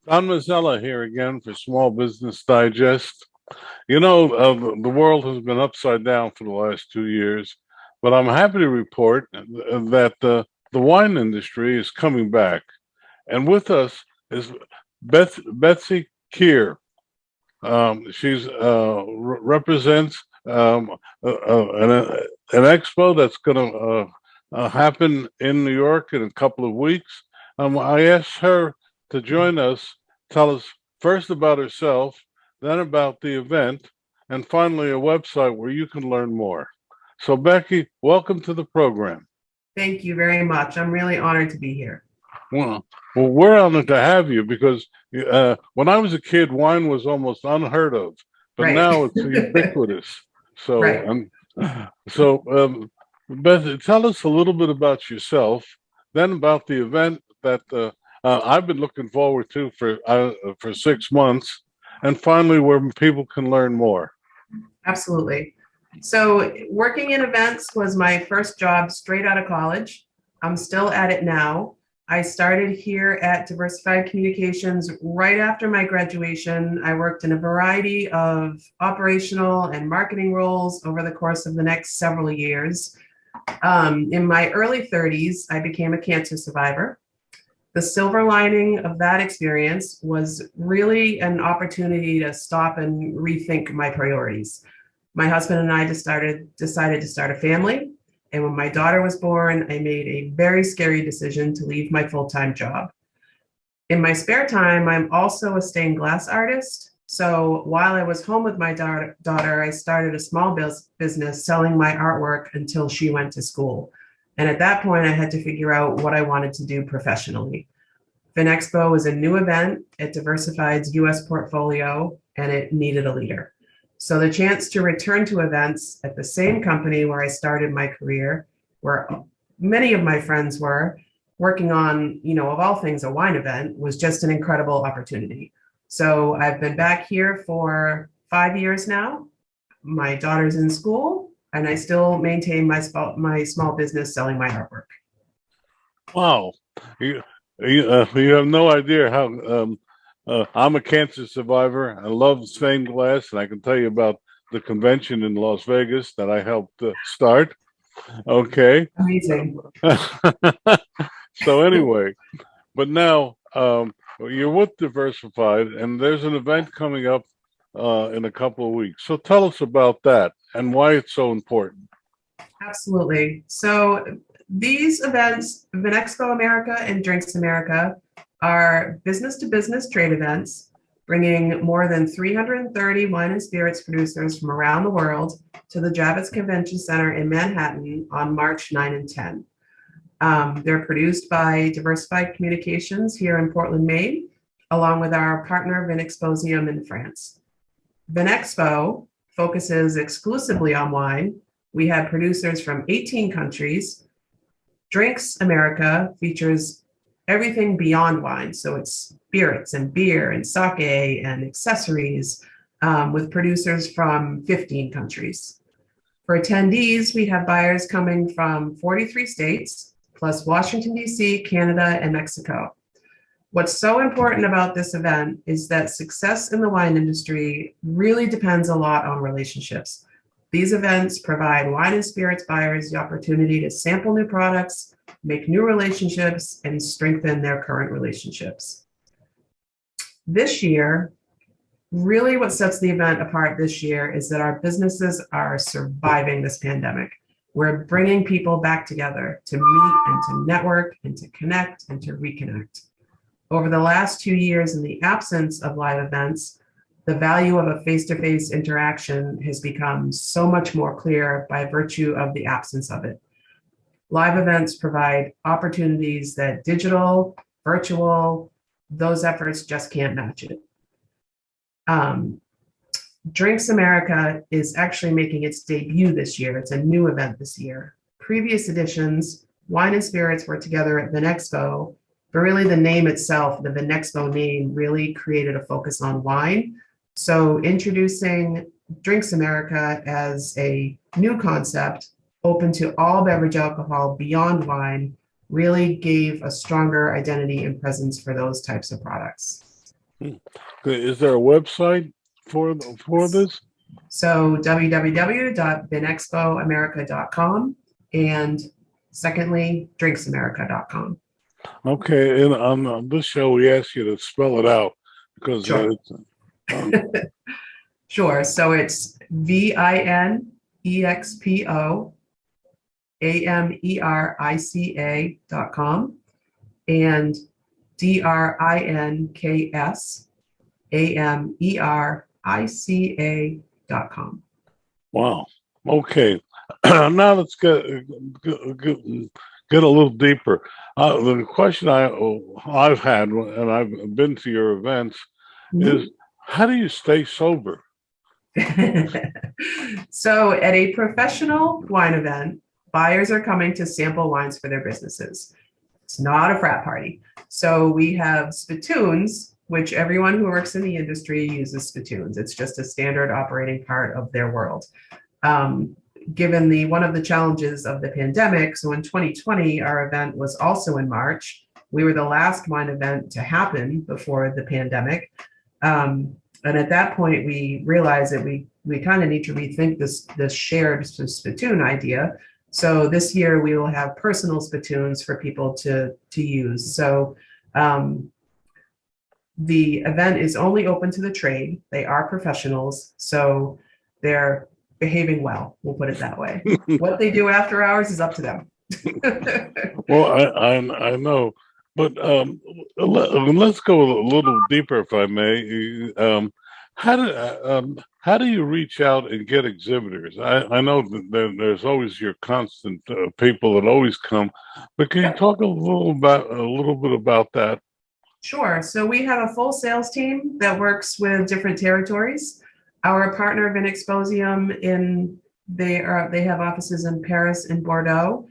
Don Mazzella here again for Small Business Digest. The world has been upside down for the last 2 years, but I'm happy to report that the wine industry is coming back. And with us is Betsy Kier. She's represents an expo that's going to happen in New York in a couple of weeks. I asked her to join us, tell us first about herself, then about the event, and finally a website where you can learn more. So, Becky, welcome to the program. Thank you very much. I'm really honored to be here. Well, we're honored to have you because when I was a kid, wine was almost unheard of, but Right. now it's ubiquitous. So, Right. Beth, tell us a little bit about yourself, then about the event that I've been looking forward to for 6 months, and finally where people can learn more. Absolutely. So working in events was my first job straight out of college. I'm still at it now. I started here at Diversified Communications right after my graduation. I worked in a variety of operational and marketing roles over the course of the next several years. In my early 30s, I became a cancer survivor. The silver lining of that experience was really an opportunity to stop and rethink my priorities. My husband and I decided to start a family. And when my daughter was born, I made a very scary decision to leave my full-time job. In my spare time, I'm also a stained glass artist. So while I was home with my daughter, I started a small business selling my artwork until she went to school. And at that point, I had to figure out what I wanted to do professionally. Vineexpo is a new event at Diversified's US portfolio, and it needed a leader. So the chance to return to events at the same company where I started my career, where many of my friends were working on, of all things, a wine event, was just an incredible opportunity. So I've been back here for 5 years now. My daughter's in school, and I still maintain my small business selling my artwork. Wow, you have no idea how I'm a cancer survivor. I love stained glass, and I can tell you about the convention in Las Vegas that I helped start. Okay. Amazing. So anyway, but now you're with Diversified, and there's an event coming up in a couple of weeks. So tell us about that and why it's so important. Absolutely. So these events, Vineexpo America and Drinks America, are business to business trade events, bringing more than 330 wine and spirits producers from around the world to the Javits Convention Center in Manhattan on March 9 and 10. They're produced by Diversified Communications here in Portland, Maine, along with our partner Vineexposium in France. Vineexpo focuses exclusively on wine. We have producers from 18 countries. Drinks America features everything beyond wine. So it's spirits and beer and sake and accessories with producers from 15 countries. For attendees, we have buyers coming from 43 states, plus Washington, D.C., Canada, and Mexico. What's so important about this event is that success in the wine industry really depends a lot on relationships. These events provide wine and spirits buyers the opportunity to sample new products, make new relationships, and strengthen their current relationships. This year, really what sets the event apart this year is that our businesses are surviving this pandemic. We're bringing people back together to meet and to network and to connect and to reconnect. Over the last 2 years, in the absence of live events, the value of a face-to-face interaction has become so much more clear by virtue of the absence of it. Live events provide opportunities that digital, virtual, those efforts just can't match it. Drinks America is actually making its debut this year. It's a new event this year. Previous editions, wine and spirits were together at Vineexpo, but really the name itself, the Vineexpo name, really created a focus on wine. So introducing Drinks America as a new concept, open to all beverage alcohol beyond wine, really gave a stronger identity and presence for those types of products. Hmm. Okay, is there a website for this? So www.vinexpoamerica.com, and secondly, drinksamerica.com. Okay, and on this show, we ask you to spell it out because Sure. it's uh, Sure. So it's VINEXPOAMERICA.com and DRINKSAMERICA.com. wow. Okay, now let's get get a little deeper. The question I've had, and I've been to your events, is how do you stay sober? So, at a professional wine event, buyers are coming to sample wines for their businesses. It's not a frat party. So, we have spittoons, which everyone who works in the industry uses spittoons. It's just a standard operating part of their world. Um, Given one of the challenges of the pandemic, so in 2020, our event was also in March. We were the last wine event to happen before the pandemic. And at that point, we realized that we kind of need to rethink this shared spittoon idea. So this year we will have personal spittoons for people to use. So the event is only open to the trade. They are professionals, so they're behaving well. We'll put it that way. What they do after hours is up to them. Well, I know, but let's go a little deeper, if I may. How do you reach out and get exhibitors? I know that there's always your constant people that always come, but can you talk a little bit about that? Sure. So we have a full sales team that works with different territories. Our partner Vineexposium they have offices in Paris and Bordeaux.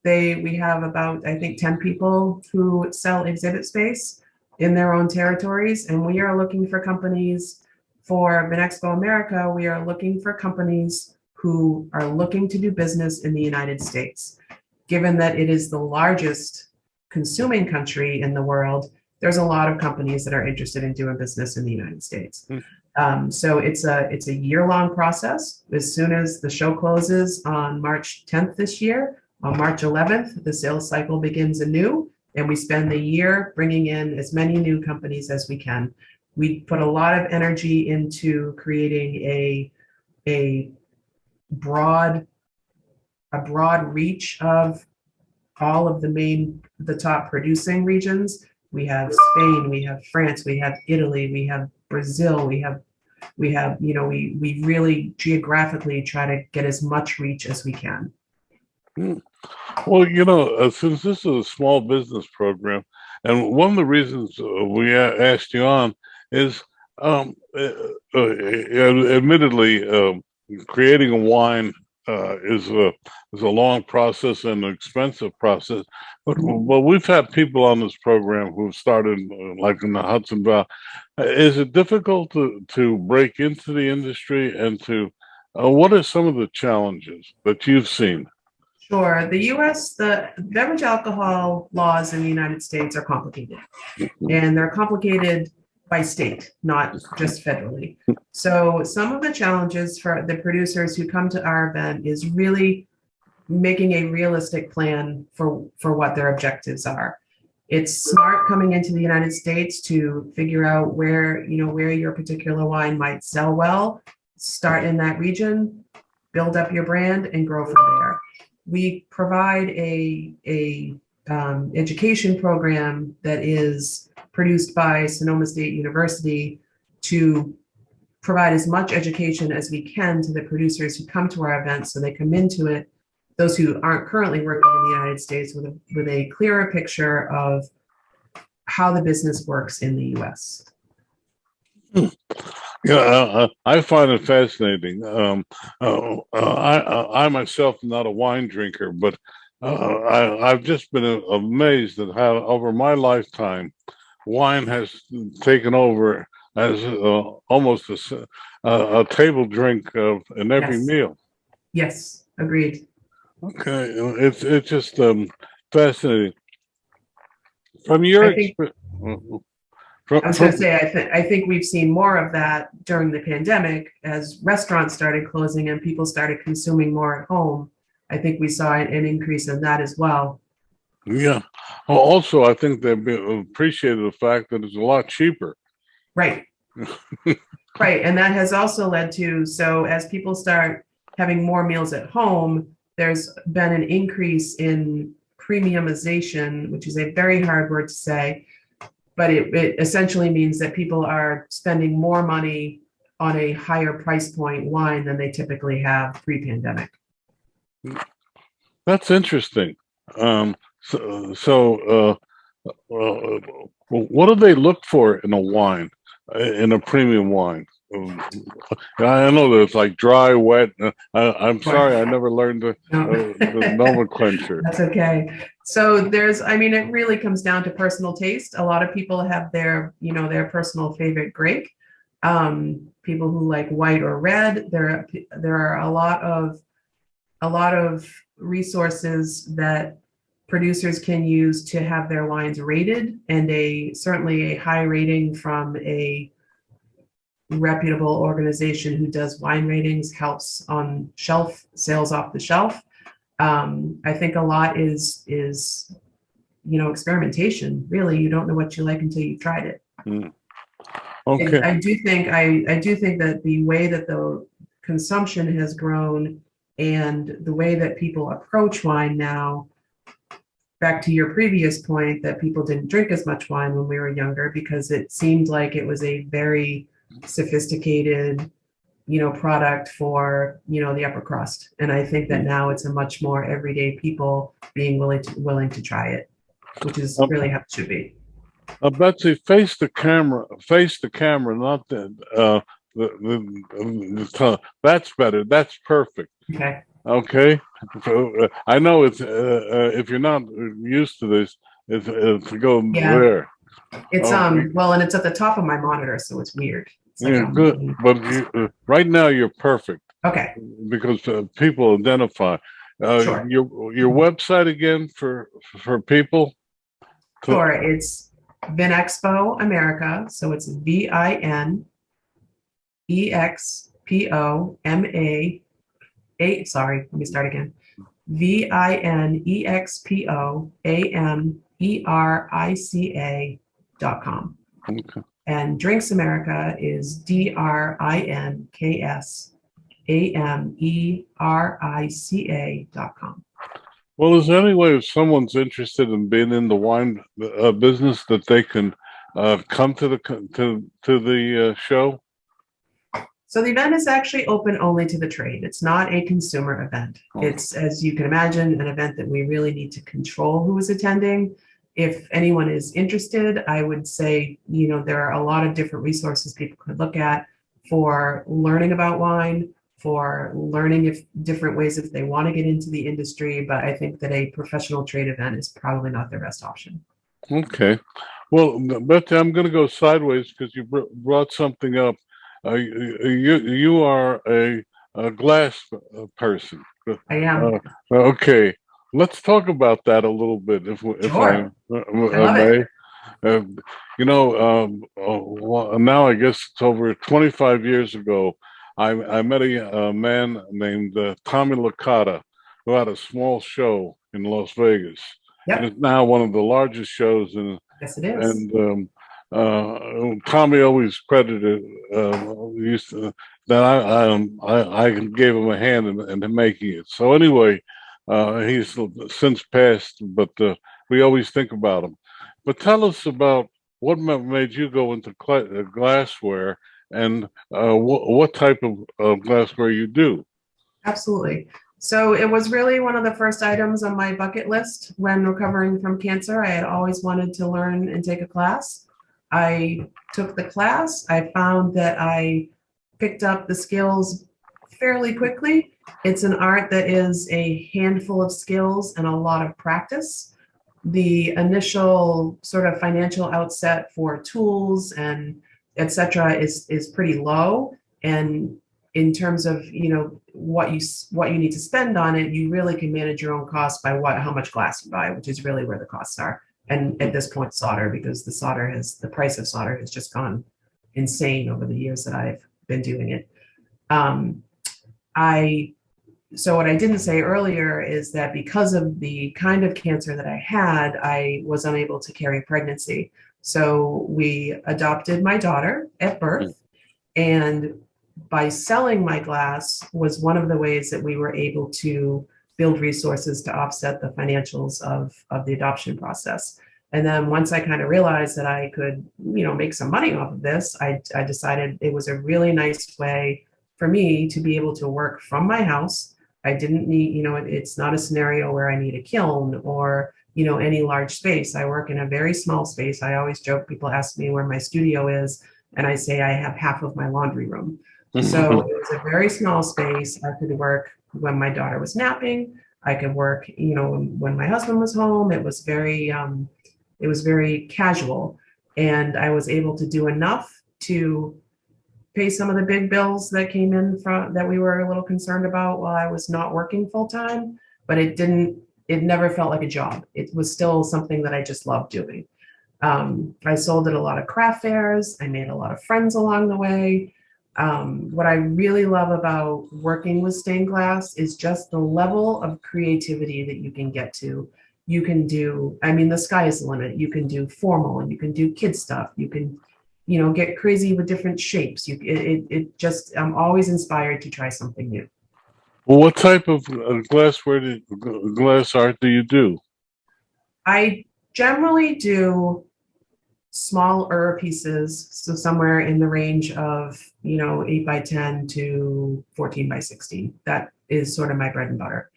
We have about, I think, 10 people who sell exhibit space in their own territories, and we are looking for companies for Vineexpo America. We are looking for companies who are looking to do business in the United States. Given that it is the largest consuming country in the world, there's a lot of companies that are interested in doing business in the United States. So it's a year-long process. As soon as the show closes on March 10th this year, on March 11th, the sales cycle begins anew, and we spend the year bringing in as many new companies as we can. We put a lot of energy into creating a broad reach of all of the top producing regions. We have Spain, we have France, we have Italy, we have Brazil, we really geographically try to get as much reach as we can. Well, since this is a small business program, and one of the reasons we asked you on is, admittedly, creating a wine is a long process and an expensive process. But we've had people on this program who've started like in the Hudson Valley. Is it difficult to break into the industry and to what are some of the challenges that you've seen? Sure. The beverage alcohol laws in the United States are complicated, and they're complicated by state, not just federally. So some of the challenges for the producers who come to our event is really making a realistic plan for what their objectives are. It's smart coming into the United States to figure out where your particular wine might sell well, start in that region, build up your brand, and grow from there. We provide a education program that is produced by Sonoma State University to provide as much education as we can to the producers who come to our events, so they come into it, those who aren't currently working in the United States, with a clearer picture of how the business works in the U.S. Yeah, I find it fascinating. I myself am not a wine drinker, but I've just been amazed at how over my lifetime wine has taken over as almost a table drink in every Yes. meal. Yes, agreed. Okay, it's just fascinating. From your I think experience, I was going to say, I think we've seen more of that during the pandemic as restaurants started closing and people started consuming more at home. I think we saw an increase in that as well. Yeah. Also, I think they appreciated the fact that it's a lot cheaper. Right. Right. And that has also led to, so as people start having more meals at home, there's been an increase in premiumization, which is a very hard word to say, but it essentially means that people are spending more money on a higher price point wine than they typically have pre-pandemic. That's interesting. What do they look for in a wine, in a premium wine? I know that it's like dry, wet. I'm sorry, I never learned the nomenclature. That's okay. So I mean, it really comes down to personal taste. A lot of people have their, their personal favorite grape. People who like white or red. There are a lot of resources that producers can use to have their wines rated, and certainly a high rating from a reputable organization who does wine ratings helps on shelf sales off the shelf. I think a lot is experimentation. Really, you don't know what you like until you've tried it. Okay. I do think that the way that the consumption has grown and the way that people approach wine now, back to your previous point that people didn't drink as much wine when we were younger because it seemed like it was a very sophisticated, product for, the upper crust. And I think that now it's a much more everyday people being willing to try it, which is really how it should be. Betsy, face the camera, not that's better. That's perfect. Okay. Okay. I know it's if you're not used to this, it's to go there. It's well, and it's at the top of my monitor, so it's weird. It's like good, but right now you're perfect. Okay. Because people identify. Sure. Your website again for people. Sure, it's Vineexpo America, so it's VINEXPO sorry, let me start again. VINEXPOAMERICA.com. Okay. And Drinks America is DRINKSAMERICA.com. Well, is there any way if someone's interested in being in the wine business that they can come to the show? So the event is actually open only to the trade. It's not a consumer event. It's, as you can imagine, an event that we really need to control who is attending. If anyone is interested, I would say, there are a lot of different resources people could look at for learning about wine, for learning different ways if they want to get into the industry. But I think that a professional trade event is probably not their best option. Okay. Well, Betsy, I'm going to go sideways because you brought something up. You are a glass person. I am. Okay, let's talk about that a little bit, if Sure. I may. Now I guess it's over 25 years ago. I met a man named Tommy Licata, who had a small show in Las Vegas. Yep. It's now one of the largest shows in. Yes, it is. And Tommy always credited that I gave him a hand in making it. So anyway, he's since passed, but we always think about him. But tell us about what made you go into glassware and what type of glassware you do. Absolutely. So it was really one of the first items on my bucket list when recovering from cancer. I had always wanted to learn and take a class. I took the class. I found that I picked up the skills fairly quickly. It's an art that is a handful of skills and a lot of practice. The initial sort of financial outset for tools and etc. is pretty low. And in terms of what you need to spend on it, you really can manage your own costs by how much glass you buy, which is really where the costs are. and at this point solder, because the price of solder has just gone insane over the years that I've been doing it. Um, so what I didn't say earlier is that because of the kind of cancer that I had, I was unable to carry pregnancy. So we adopted my daughter at birth, and by selling my glass was one of the ways that we were able to build resources to offset the financials of the adoption process. And then once I kind of realized that I could, make some money off of this, I decided it was a really nice way for me to be able to work from my house. I didn't need, it's not a scenario where I need a kiln or, any large space. I work in a very small space. I always joke, people ask me where my studio is, and I say I have half of my laundry room. So it was a very small space. I could work when my daughter was napping. I could work, when my husband was home. It was very casual, and I was able to do enough to pay some of the big bills that came in from that we were a little concerned about while I was not working full time, but it never felt like a job. It was still something that I just loved doing. I sold at a lot of craft fairs. I made a lot of friends along the way. What I really love about working with stained glass is just the level of creativity that you can get to. You can do, the sky is the limit. You can do formal, and you can do kid stuff. You can, get crazy with different shapes. I'm always inspired to try something new. Well, what type of glass art do you do? I generally do smaller pieces, so somewhere in the range of 8 by 10 to 14 by 16. That is sort of my bread and butter.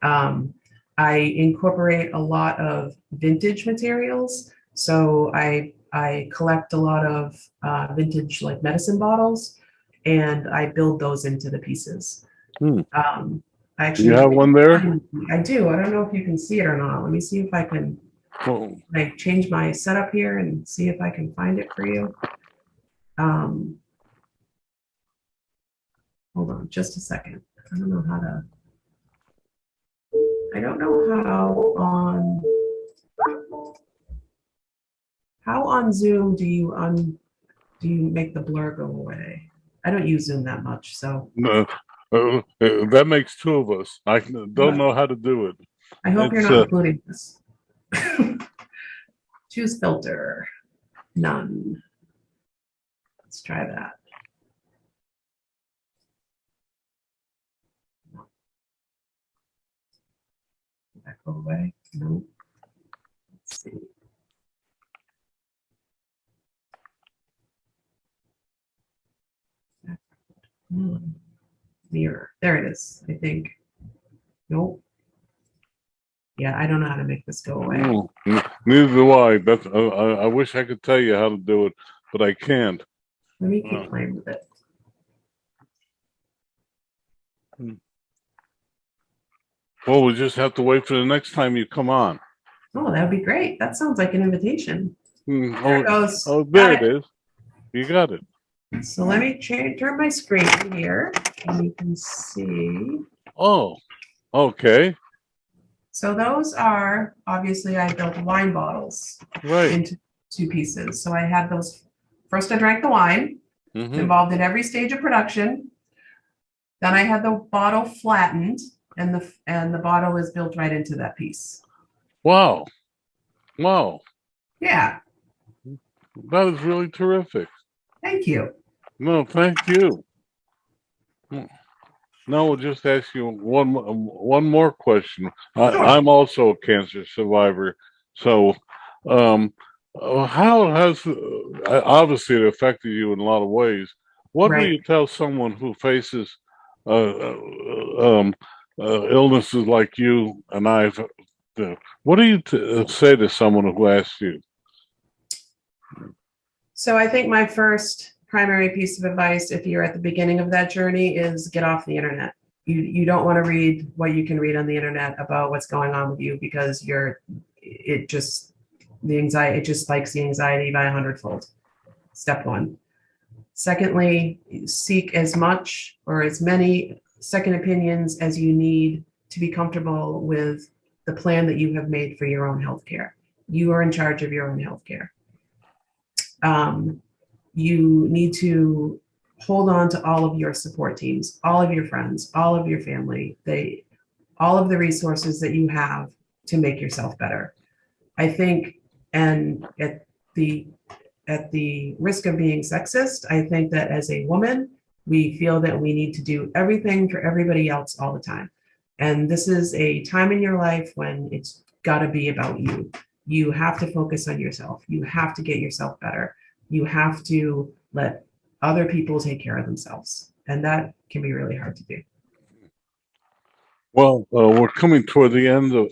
I incorporate a lot of vintage materials, so I collect a lot of vintage like medicine bottles, and I build those into the pieces. I Do you have one there? I do. I don't know if you can see it or not. Let me see if I can. I change my setup here and see if I can find it for you. Hold on just a second. I don't know how on Zoom do you make the blur go away? I don't use Zoom that much, so. No, that makes two of us. I don't know how to do it. I hope you're not including this. Choose filter. None. Let's try that. Did that go away? No. Let's see. Mirror. There it is, I think. Nope. Yeah, I don't know how to make this go away. Neither do I. I wish I could tell you how to do it, but I can't. Let me keep playing with it. Well, we just have to wait for the next time you come on. Oh, that would be great. That sounds like an invitation. There it goes. Oh, there it is. You got it. So let me turn my screen here, and you can see. Oh, okay. So those are, obviously, I built wine bottles into two pieces. So I had those. First, I drank the wine, involved in every stage of production. Then I had the bottle flattened, and the bottle is built right into that piece. Wow. Wow. Yeah. That is really terrific. Thank you. No, thank you. Now we'll just ask you one more question. Sure. I'm also a cancer survivor, so how has obviously it affected you in a lot of ways? What do you tell someone who faces illnesses like you and I've? What do you say to someone who asks you? So I think my first primary piece of advice, if you're at the beginning of that journey, is get off the internet. You don't want to read what you can read on the internet about what's going on with you, because it just spikes the anxiety by 100-fold. Step one. Secondly, seek as much or as many second opinions as you need to be comfortable with the plan that you have made for your own healthcare. you are in charge of your own healthcare. You need to hold on to all of your support teams, all of your friends, all of your family, all of the resources that you have to make yourself better. I think, and at the risk of being sexist, I think that as a woman, we feel that we need to do everything for everybody else all the time. And this is a time in your life when it's got to be about you. You have to focus on yourself. You have to get yourself better. You have to let other people take care of themselves. And that can be really hard to do. Well, we're coming toward the end of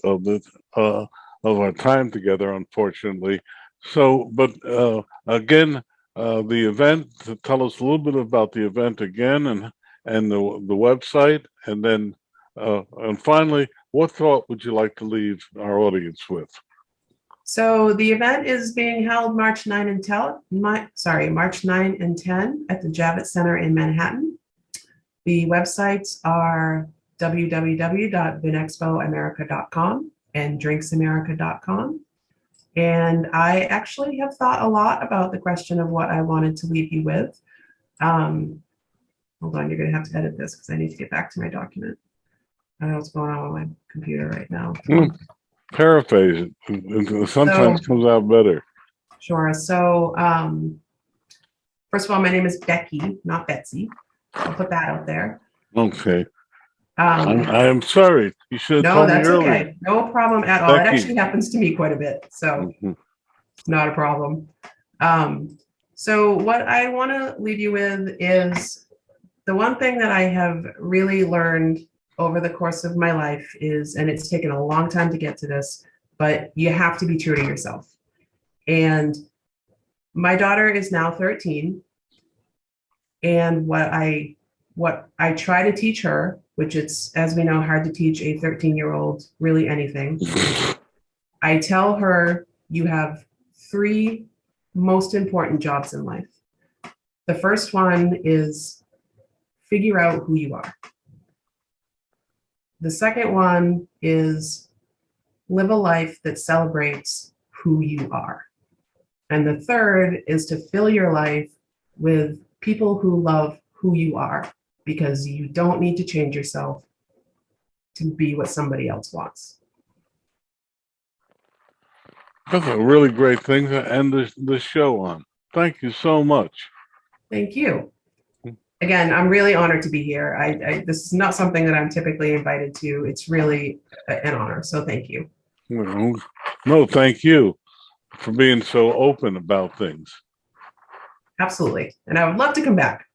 our time together, unfortunately. So, but again, the event. Tell us a little bit about the event again, and the website, and finally, what thought would you like to leave our audience with? So the event is being held March 9 and 10, March 9 and 10 at the Javits Center in Manhattan. The websites are www.vineexpoamerica.com and drinksamerica.com. And I actually have thought a lot about the question of what I wanted to leave you with. Hold on, you're going to have to edit this because I need to get back to my document. I don't know what's going on with my computer right now. Paraphrase it. Sometimes comes out better. Sure. So, first of all, my name is Becky, not Betsy. I'll put that out there. Okay. I am sorry. You should have told me earlier. No, that's okay. No problem at all. Becky. It actually happens to me quite a bit, so it's not a problem. So what I want to leave you with is the one thing that I have really learned over the course of my life is, and it's taken a long time to get to this, but you have to be true to yourself. And my daughter is now 13. And what I try to teach her, which it's, as we know, hard to teach a 13-year-old really anything. I tell her you have 3 most important jobs in life. The first one is figure out who you are. The second one is live a life that celebrates who you are. And the third is to fill your life with people who love who you are, because you don't need to change yourself to be what somebody else wants. That's a really great thing to end the show on. Thank you so much. Thank you. Again, I'm really honored to be here. This is not something that I'm typically invited to. It's really an honor. So thank you. No, thank you for being so open about things. Absolutely. And I would love to come back.